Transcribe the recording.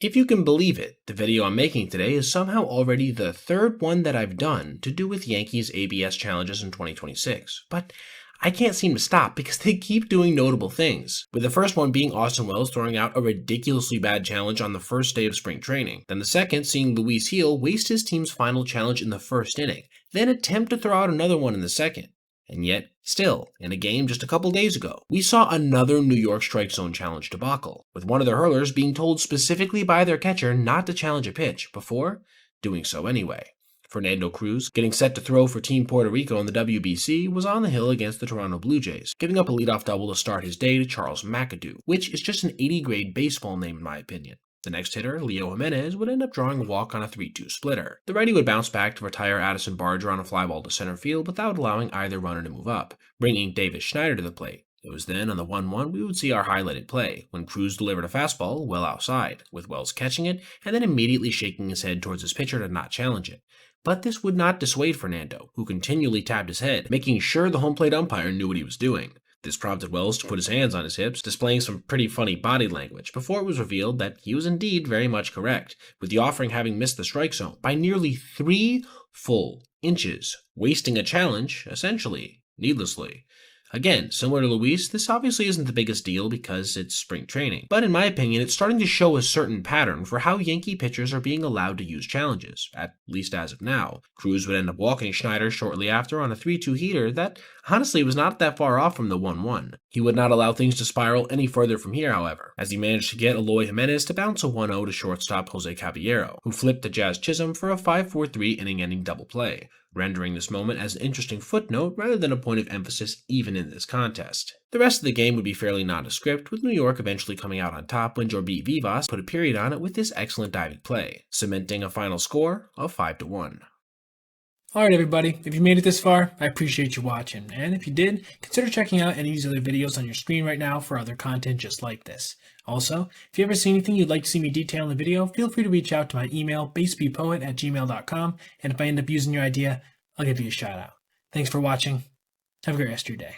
If you can believe it, the video I'm making today is somehow already the third one that I've done to do with Yankees ABS challenges in 2026, but I can't seem to stop because they keep doing notable things, with the first one being Austin Wells throwing out a ridiculously bad challenge on the first day of spring training, then the second seeing Luis Gil waste his team's final challenge in the first inning, then attempt to throw out another one in the second. And yet, still, in a game just a couple days ago, we saw another New York strike zone challenge debacle, with one of the hurlers being told specifically by their catcher not to challenge a pitch before doing so anyway. Fernando Cruz, getting set to throw for Team Puerto Rico in the WBC, was on the hill against the Toronto Blue Jays, giving up a leadoff double to start his day to Charles McAdoo, which is just an 80-grade baseball name in my opinion. The next hitter, Leo Jimenez, would end up drawing a walk on a 3-2 splitter. The righty would bounce back to retire Addison Barger on a fly ball to center field without allowing either runner to move up, bringing Davis Schneider to the plate. It was then on the 1-1 we would see our highlighted play, when Cruz delivered a fastball well outside, with Wells catching it and then immediately shaking his head towards his pitcher to not challenge it. But this would not dissuade Fernando, who continually tapped his head, making sure the home plate umpire knew what he was doing. This prompted Wells to put his hands on his hips, displaying some pretty funny body language, before it was revealed that he was indeed very much correct, with the offering having missed the strike zone by nearly 3 full inches, wasting a challenge, essentially, needlessly. Again, similar to Luis, this obviously isn't the biggest deal because it's spring training, but in my opinion, it's starting to show a certain pattern for how Yankee pitchers are being allowed to use challenges, at least as of now. Cruz would end up walking Schneider shortly after on a 3-2 heater that honestly was not that far off from the 1-1. He would not allow things to spiral any further from here, however, as he managed to get Eloy Jimenez to bounce a 1-0 to shortstop Jose Caballero, who flipped to Jazz Chisholm for a 5-4-3 inning-ending double play, rendering this moment as an interesting footnote rather than a point of emphasis even in this contest. The rest of the game would be fairly nondescript, with New York eventually coming out on top when Jorbit Vivas put a period on it with this excellent diving play, cementing a final score of 5-1. Alright everybody, if you made it this far, I appreciate you watching, and if you did, consider checking out any of these other videos on your screen right now for other content just like this. Also, if you ever see anything you'd like to see me detail in the video, feel free to reach out to my email, basebepoet@gmail.com, and if I end up using your idea, I'll give you a shout out. Thanks for watching. Have a great rest of your day.